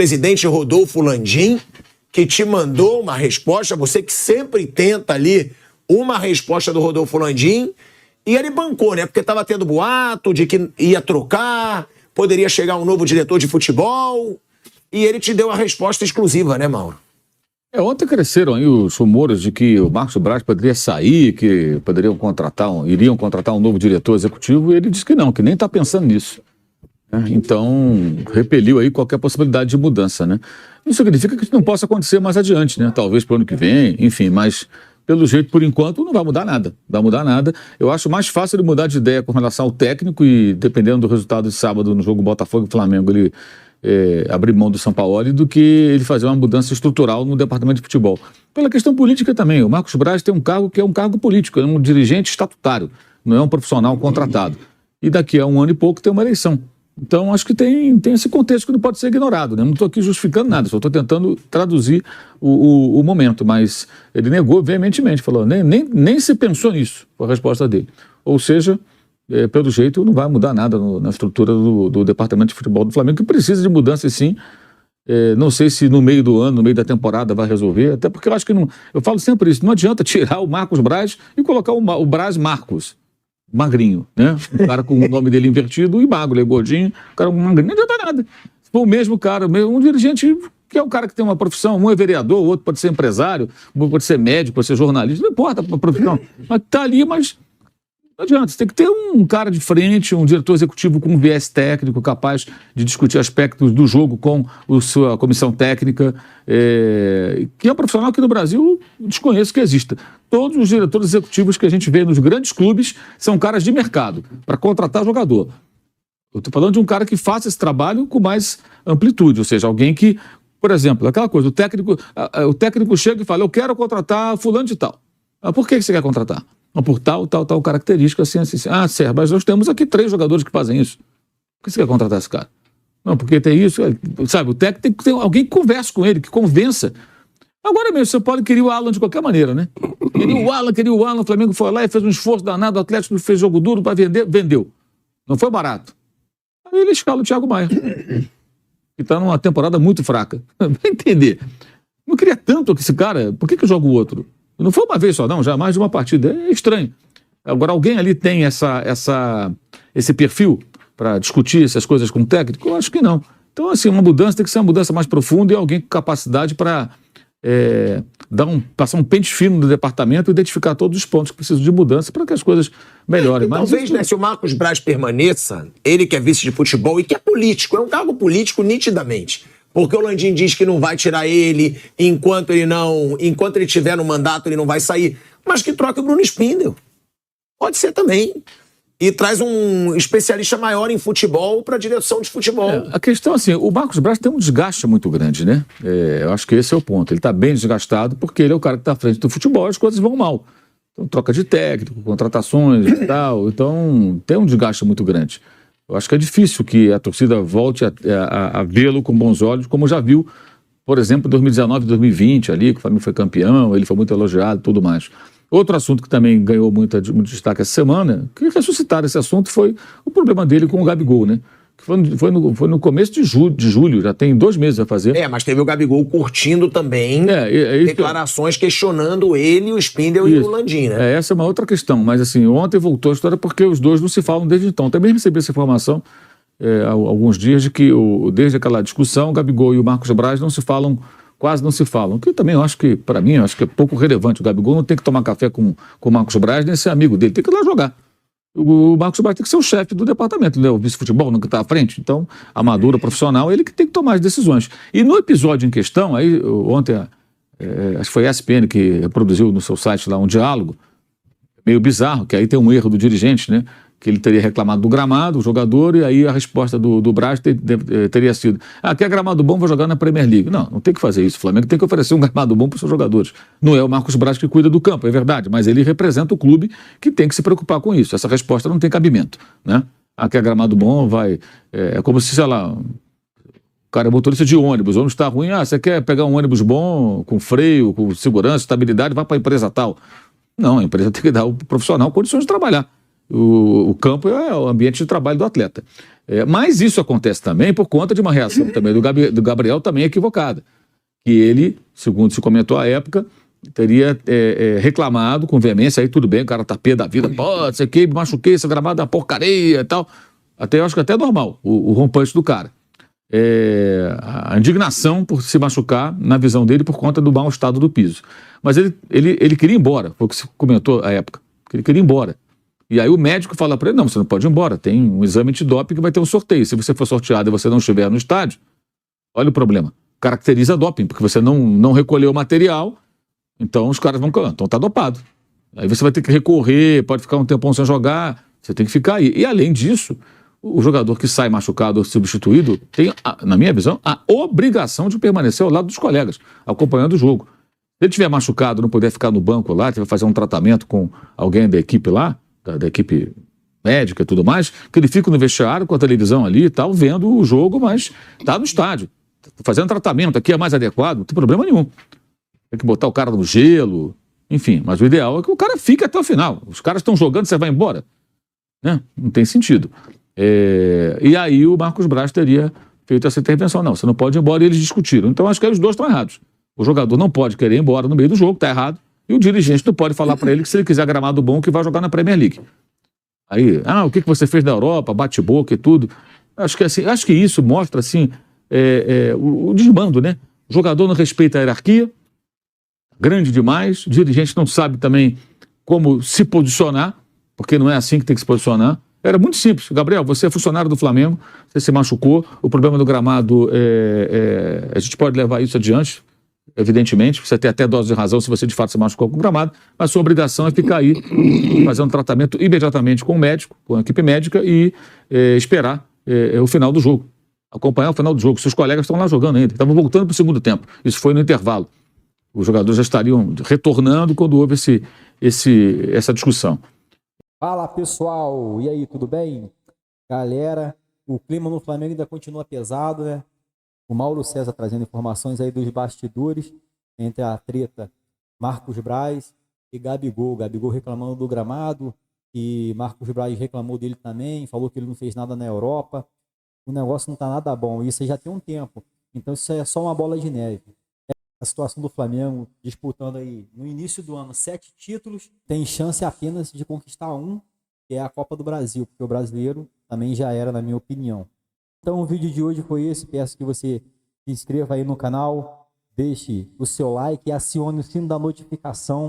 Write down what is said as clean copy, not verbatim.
presidente Rodolfo Landim, que te mandou uma resposta, você que sempre tenta ali uma resposta do Rodolfo Landim, e ele bancou, né? Porque estava tendo boato de que ia trocar, poderia chegar um novo diretor de futebol, e ele te deu a resposta exclusiva, né, Mauro? Ontem cresceram aí os rumores de que o Marcos Braz poderia sair, que iriam contratar um novo diretor executivo, e ele disse que não, que nem está pensando nisso. Então, repeliu aí qualquer possibilidade de mudança, né? Isso significa que isso não possa acontecer mais adiante, né? Talvez para o ano que vem, enfim, mas pelo jeito, por enquanto, não vai mudar nada. Não vai mudar nada. Eu acho mais fácil ele mudar de ideia com relação ao técnico e, dependendo do resultado de sábado no jogo Botafogo e Flamengo, ele abrir mão do Sampaoli do que ele fazer uma mudança estrutural no departamento de futebol. Pela questão política também, o Marcos Braz tem um cargo que é um cargo político, é um dirigente estatutário, não é um profissional contratado. E daqui a um ano e pouco tem uma eleição. Então, acho que tem esse contexto que não pode ser ignorado, né? Não estou aqui justificando nada, só estou tentando traduzir o momento, mas ele negou veementemente, falou, nem se pensou nisso, foi a resposta dele. Ou seja, pelo jeito, não vai mudar nada na estrutura do departamento de futebol do Flamengo, que precisa de mudança, sim. Não sei se no meio do ano, no meio da temporada vai resolver, até porque eu acho que não... Eu falo sempre isso, não adianta tirar o Marcos Braz e colocar o Braz Marcos. Magrinho, né? O cara com o nome dele invertido e magro, ele é gordinho, o cara magrinho, não adianta nada. Se for o mesmo cara, um dirigente que é o cara que tem uma profissão, um é vereador, o outro pode ser empresário, pode ser médico, pode ser jornalista, não importa a profissão, mas tá ali, mas não adianta, você tem que ter um cara de frente, um diretor executivo com um viés técnico, capaz de discutir aspectos do jogo com a sua comissão técnica, que é um profissional que no Brasil eu desconheço que exista. Todos os diretores executivos que a gente vê nos grandes clubes são caras de mercado, para contratar jogador. Eu estou falando de um cara que faça esse trabalho com mais amplitude, ou seja, alguém que, por exemplo, aquela coisa, o técnico chega e fala, eu quero contratar fulano de tal. Por que você quer contratar? Por tal característica, assim. Certo, mas nós temos aqui 3 jogadores que fazem isso. Por que você quer contratar esse cara? Não, porque tem isso, sabe, o técnico tem que ter alguém que converse com ele, que convença. Agora mesmo, o São Paulo queria o Alan de qualquer maneira, né? Queria o Alan, o Flamengo foi lá e fez um esforço danado, o Atlético fez jogo duro para vender, vendeu. Não foi barato. Aí ele escala o Thiago Maia, que está numa temporada muito fraca. Vai entender. Não queria tanto que esse cara, por que joga o outro? Não foi uma vez só, não, já mais de uma partida. É estranho. Agora, alguém ali tem esse perfil para discutir essas coisas com o técnico? Eu acho que não. Então, assim, uma mudança tem que ser uma mudança mais profunda e alguém com capacidade para passar um pente fino no departamento e identificar todos os pontos que precisam de mudança para que as coisas melhorem. Mas talvez, né, se o Marcos Braz permaneça, ele que é vice de futebol e que é político, é um cargo político nitidamente. Porque o Landim diz que não vai tirar ele enquanto ele estiver no mandato, ele não vai sair. Mas que troque o Bruno Spindel. Pode ser também. E traz um especialista maior em futebol para a direção de futebol. A questão, assim, o Marcos Braz tem um desgaste muito grande, né? Eu acho que esse é o ponto. Ele está bem desgastado porque ele é o cara que está à frente do futebol e as coisas vão mal. Então, troca de técnico, contratações e tal. Então, tem um desgaste muito grande. Eu acho que é difícil que a torcida volte a vê-lo com bons olhos, como já viu, por exemplo, em 2019 e 2020, ali, que o Flamengo foi campeão, ele foi muito elogiado e tudo mais. Outro assunto que também ganhou muito destaque essa semana, que ressuscitaram esse assunto, foi o problema dele com o Gabigol, né? Que foi no começo de julho, já tem 2 meses a fazer. Mas teve o Gabigol curtindo também declarações questionando ele, o Spindel e o Landim, né? Essa é uma outra questão, mas assim, ontem voltou a história porque os dois não se falam desde então. Também recebi essa informação há alguns dias de que desde aquela discussão, o Gabigol e o Marcos Braz não se falam, quase não se falam, que também eu acho que, para mim, eu acho que é pouco relevante. O Gabigol não tem que tomar café com o Marcos Braz, nem ser amigo dele, tem que ir lá jogar. O Marcos Braz tem que ser o chefe do departamento, né? O vice-futebol, não que está à frente. Então, amadura, profissional, ele que tem que tomar as decisões. E no episódio em questão, aí ontem, acho que foi a ESPN que reproduziu no seu site lá um diálogo, meio bizarro, que aí tem um erro do dirigente, né? Que ele teria reclamado do gramado, o jogador, e aí a resposta do Braz teria sido: quer gramado bom, vou jogar na Premier League. Não tem que fazer isso. O Flamengo tem que oferecer um gramado bom para os seus jogadores. Não é o Marcos Braz que cuida do campo, é verdade, mas ele representa o clube que tem que se preocupar com isso. Essa resposta não tem cabimento, né? Quer gramado bom, vai... É como se, sei lá, o cara é motorista de ônibus, o ônibus está ruim, você quer pegar um ônibus bom, com freio, com segurança, estabilidade, vai para a empresa tal. Não, a empresa tem que dar ao profissional condições de trabalhar. O campo é o ambiente de trabalho do atleta. Mas isso acontece também por conta de uma reação também do Gabriel também equivocada. Que ele, segundo se comentou à época, teria reclamado com veemência, aí tudo bem, o cara tá pé da vida, pô, sei que, me machuquei, essa gramada é uma porcaria e tal. Eu acho que até é normal o rompante do cara. A indignação por se machucar, na visão dele, por conta do mau estado do piso. Mas ele queria ir embora, foi o que se comentou à época, que ele queria ir embora. E aí o médico fala para ele, não, você não pode ir embora, tem um exame antidoping que vai ter um sorteio. Se você for sorteado e você não estiver no estádio, olha o problema, caracteriza doping, porque você não recolheu o material, então os caras vão, então tá dopado. Aí você vai ter que recorrer, pode ficar um tempão sem jogar, você tem que ficar aí. E além disso, o jogador que sai machucado ou substituído tem, na minha visão, a obrigação de permanecer ao lado dos colegas, acompanhando o jogo. Se ele estiver machucado, não puder ficar no banco lá, tiver que fazer um tratamento com alguém da equipe lá, da equipe médica e tudo mais, que ele fica no vestiário com a televisão ali e tal, vendo o jogo, mas tá no estádio, fazendo tratamento, aqui é mais adequado, não tem problema nenhum. Tem que botar o cara no gelo, enfim, mas o ideal é que o cara fique até o final. Os caras estão jogando, você vai embora, né? Não tem sentido. E aí o Marcos Braz teria feito essa intervenção. Não, você não pode ir embora, e eles discutiram. Então acho que aí os dois estão errados. O jogador não pode querer ir embora no meio do jogo, está errado, e o dirigente não pode falar para ele que se ele quiser gramado bom, que vai jogar na Premier League. Aí, o que você fez na Europa, bate-boca e tudo. Acho que isso mostra assim, o desmando, né? O jogador não respeita a hierarquia, grande demais, o dirigente não sabe também como se posicionar, porque não é assim que tem que se posicionar. Era muito simples. Gabriel, você é funcionário do Flamengo, você se machucou, o problema do gramado, a gente pode levar isso adiante, evidentemente, você tem até dose de razão se você de fato se machucou com o gramado, mas sua obrigação é ficar aí, fazer um tratamento imediatamente com o médico, com a equipe médica e esperar o final do jogo, acompanhar o final do jogo. Seus colegas estão lá jogando ainda, estavam voltando para o segundo tempo, isso foi no intervalo. Os jogadores já estariam retornando quando houve essa discussão. Fala pessoal, e aí, tudo bem? Galera, o clima no Flamengo ainda continua pesado, né? O Mauro César trazendo informações aí dos bastidores entre a treta Marcos Braz e Gabigol. Gabigol reclamando do gramado e Marcos Braz reclamou dele também, falou que ele não fez nada na Europa. O negócio não tá nada bom, isso aí já tem um tempo. Então isso aí é só uma bola de neve. A situação do Flamengo disputando aí no início do ano 7 títulos, tem chance apenas de conquistar um, que é a Copa do Brasil, porque o brasileiro também já era, na minha opinião. Então o vídeo de hoje foi esse, peço que você se inscreva aí no canal, deixe o seu like e acione o sino da notificação